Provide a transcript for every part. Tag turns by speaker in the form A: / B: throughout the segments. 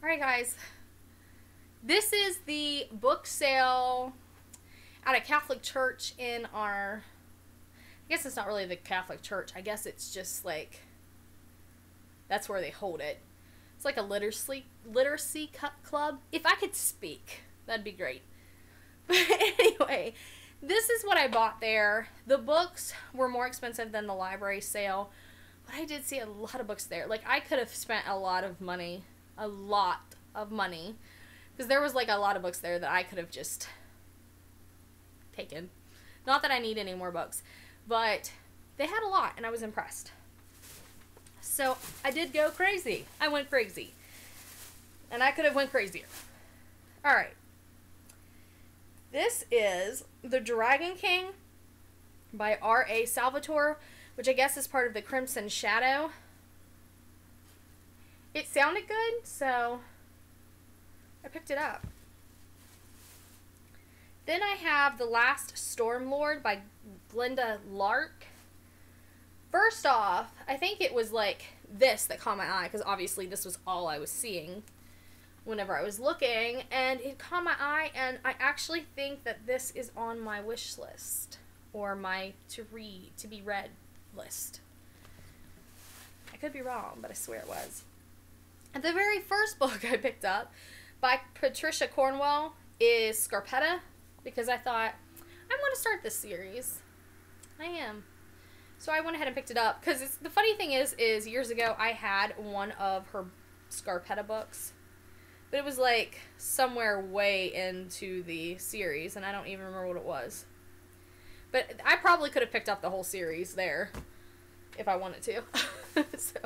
A: Alright guys, this is the book sale at a Catholic church in our, I guess it's not really the Catholic church, I guess it's just like, that's where they hold it. It's like a literacy club. If I could speak, that'd be great. But anyway, this is what I bought there. The books were more expensive than the library sale, but I did see a lot of books there. Like, I could have spent a lot of money, because there was like a lot of books there that I could have just taken. Not that I need any more books, but they had a lot and I was impressed. So I did go crazy. I went crazy. And I could have went crazier. Alright. This is The Dragon King by R.A. Salvatore, which I guess is part of the Crimson Shadow. It sounded good, so I picked it up. Then I have The Last Stormlord by Glenda Lark. First off, I think it was like this that caught my eye, because obviously this was all I was seeing whenever I was looking, and it caught my eye, and I actually think that this is on my wish list, or my to be read list. I could be wrong, but I swear it was. And the very first book I picked up by Patricia Cornwell is Scarpetta, because I thought, I want to start this series. I am. So I went ahead and picked it up, because the funny thing is years ago I had one of her Scarpetta books, but it was like somewhere way into the series, and I don't even remember what it was. But I probably could have picked up the whole series there if I wanted to. So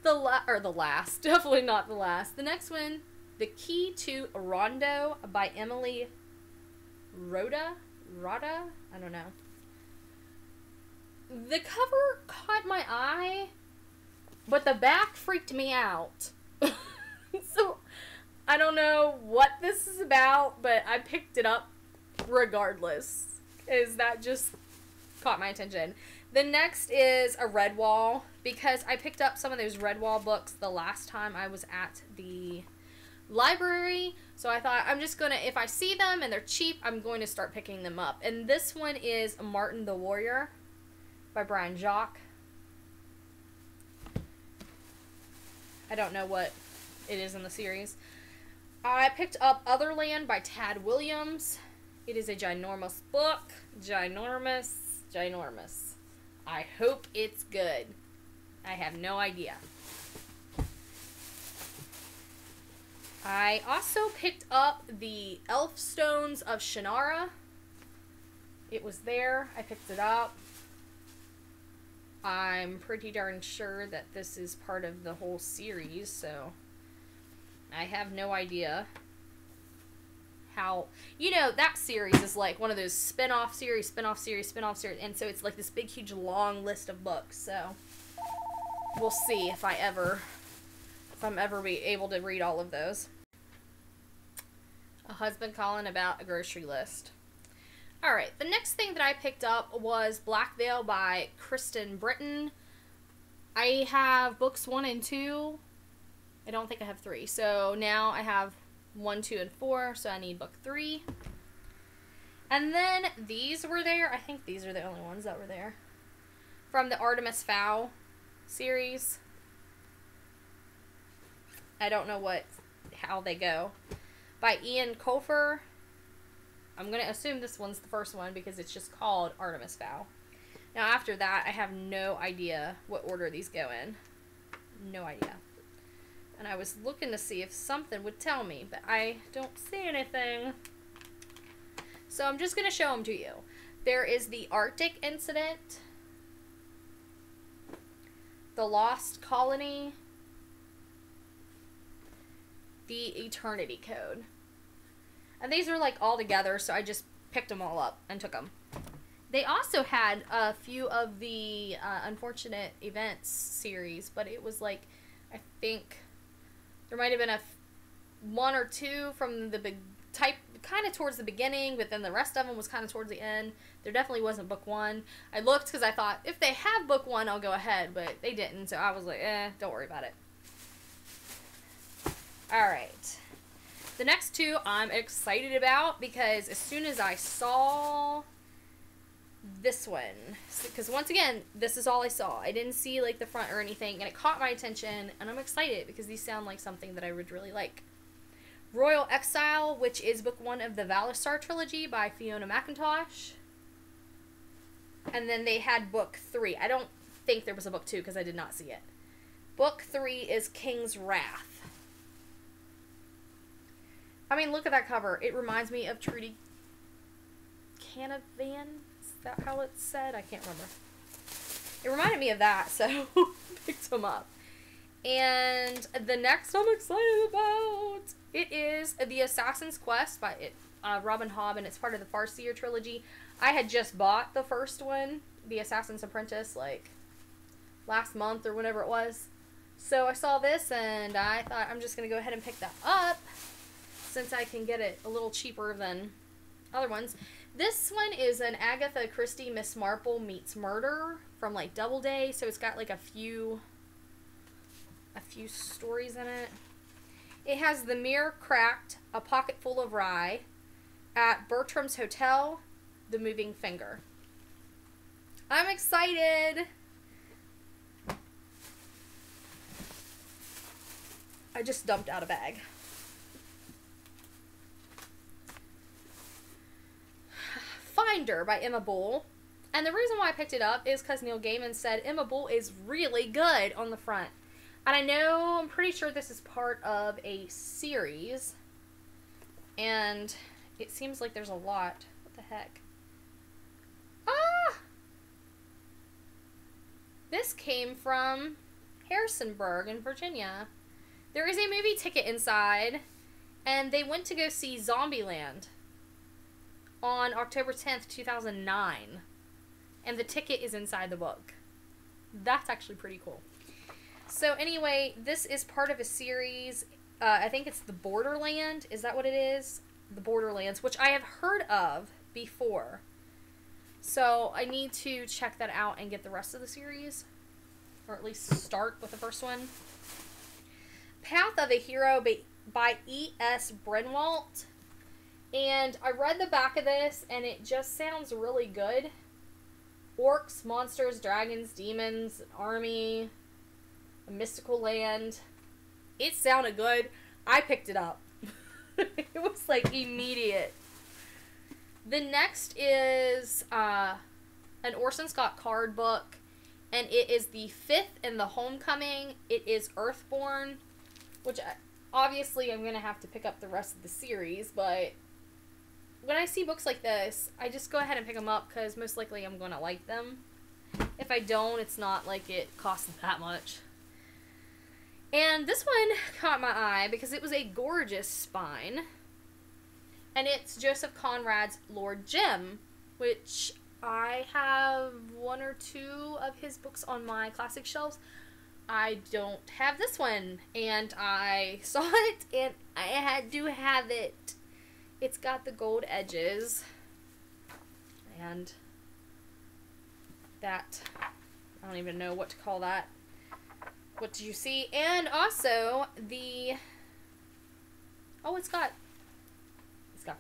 A: the last, definitely not the last. The next one, The Key to Rondo by Emily Rhoda, I don't know. The cover caught my eye, but the back freaked me out. So I don't know what this is about, but I picked it up regardless, because that just caught my attention. The next is a Redwall, because I picked up some of those Redwall books the last time I was at the library, so I thought I'm just gonna, if I see them and they're cheap, I'm going to start picking them up. And this one is Martin the Warrior by Brian Jacques. I don't know what it is in the series. I picked up Otherland by Tad Williams. It is a ginormous book. Ginormous. I hope it's good. I have no idea. I also picked up the Elfstones of Shannara. It was there. I picked it up. I'm pretty darn sure that this is part of the whole series, so I have no idea how, you know, that series is like one of those spin-off series, and so it's like this big, huge, long list of books, so we'll see if I'm ever be able to read all of those. A husband calling about a grocery list. Alright, the next thing that I picked up was Black Veil by Kristen Britton. I have books 1 and 2. I don't think I have 3. So now I have 1, 2, and 4, so I need book 3. And then these were there. I think these are the only ones that were there. From the Artemis Fowl series. I don't know how they go. By Ian Colfer. I'm going to assume this one's the first one because it's just called Artemis Fowl. Now after that, I have no idea what order these go in. No idea. And I was looking to see if something would tell me, but I don't see anything. So I'm just going to show them to you. There is the Arctic Incident, the Lost Colony, the Eternity Code. And these are like all together, so I just picked them all up and took them. They also had a few of the Unfortunate Events series, but it was like, I think there might have been 1 or 2 from the kind of towards the beginning, but then the rest of them was kind of towards the end. There definitely wasn't book 1. I looked because I thought, if they have book 1, I'll go ahead, but they didn't, so I was like, don't worry about it. Alright. The next two I'm excited about because as soon as I saw this one, because once again, this is all I saw. I didn't see like the front or anything, and it caught my attention, and I'm excited because these sound like something that I would really like. Royal Exile, which is book 1 of the Valistar trilogy by Fiona McIntosh. And then they had book 3. I don't think there was a book 2 because I did not see it. Book 3 is King's Wrath. I mean, look at that cover. It reminds me of Trudy Canavan. Is that how it's said? I can't remember. It reminded me of that, so picked them up. And the next I'm excited about, it is The Assassin's Quest by Robin Hobb, and it's part of the Farseer trilogy. I had just bought the first one, The Assassin's Apprentice, like last month or whenever it was. So I saw this and I thought I'm just going to go ahead and pick that up since I can get it a little cheaper than other ones. This one is an Agatha Christie Miss Marple meets murder from like Doubleday, so it's got like a few stories in it. It has The Mirror Cracked, A Pocket Full of Rye, At Bertram's Hotel, The Moving Finger. I'm excited! I just dumped out a bag. Finder by Emma Bull. And the reason why I picked it up is because Neil Gaiman said Emma Bull is really good on the front. And I know, I'm pretty sure this is part of a series. And it seems like there's a lot. What the heck? Ah! This came from Harrisonburg in Virginia. There is a movie ticket inside. And they went to go see Zombieland on October 10th, 2009. And the ticket is inside the book. That's actually pretty cool. So anyway, this is part of a series. I think it's The Borderland. Is that what it is? The Borderlands, which I have heard of before. So I need to check that out and get the rest of the series. Or at least start with the first one. Path of a Hero by E.S. Brenwalt. And I read the back of this and it just sounds really good. Orcs, monsters, dragons, demons, an army, a mystical land. It sounded good. I picked it up. It was like immediate. The next is an Orson Scott Card book, and it is the 5th in the Homecoming. It is Earthborn, which obviously I'm going to have to pick up the rest of the series, but when I see books like this, I just go ahead and pick them up because most likely I'm going to like them. If I don't, it's not like it costs that much. And this one caught my eye because it was a gorgeous spine. And it's Joseph Conrad's Lord Jim, which I have 1 or 2 of his books on my classic shelves. I don't have this one. And I saw it and I had to have it. It's got the gold edges. And that, I don't even know what to call that. What did you see? And also the, oh, it's got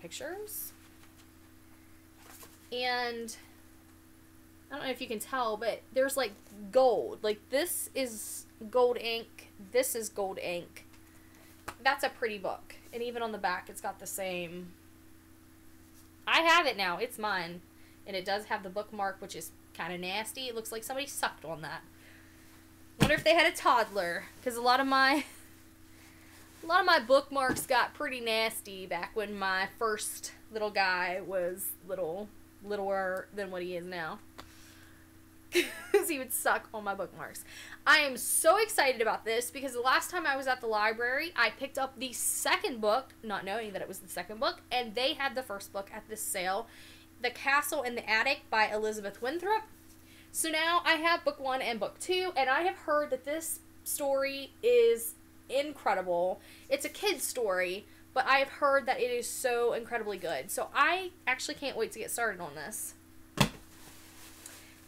A: pictures. And I don't know if you can tell, but there's like gold. Like this is gold ink. This is gold ink. That's a pretty book. And even on the back, it's got the same. I have it now. It's mine. And it does have the bookmark, which is kind of nasty. It looks like somebody sucked on that. Wonder if they had a toddler, because a lot of my bookmarks got pretty nasty back when my first little guy was littler than what he is now. Because he would suck on my bookmarks. I am so excited about this because the last time I was at the library, I picked up the second book, not knowing that it was the second book, and they had the first book at this sale, The Castle in the Attic by Elizabeth Winthrop. So now I have book 1 and book 2, and I have heard that this story is incredible. It's a kid's story, but I have heard that it is so incredibly good. So I actually can't wait to get started on this.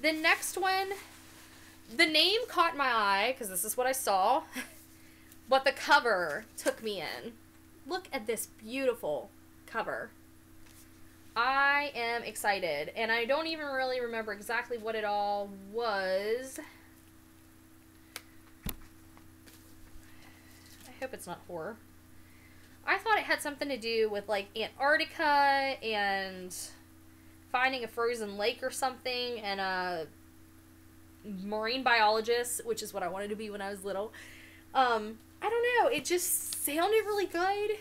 A: The next one, the name caught my eye, because this is what I saw, But the cover took me in. Look at this beautiful cover. I am excited, and I don't even really remember exactly what it all was. I hope it's not horror. I thought it had something to do with, like, Antarctica and finding a frozen lake or something, and a marine biologist, which is what I wanted to be when I was little. I don't know, it just sounded really good.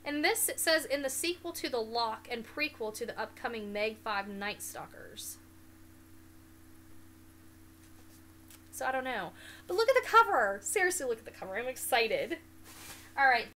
A: And this, it says, in the sequel to The Lock and prequel to the upcoming Meg 5 Night Stalkers. So I don't know. But look at the cover. Seriously, look at the cover. I'm excited. Alright,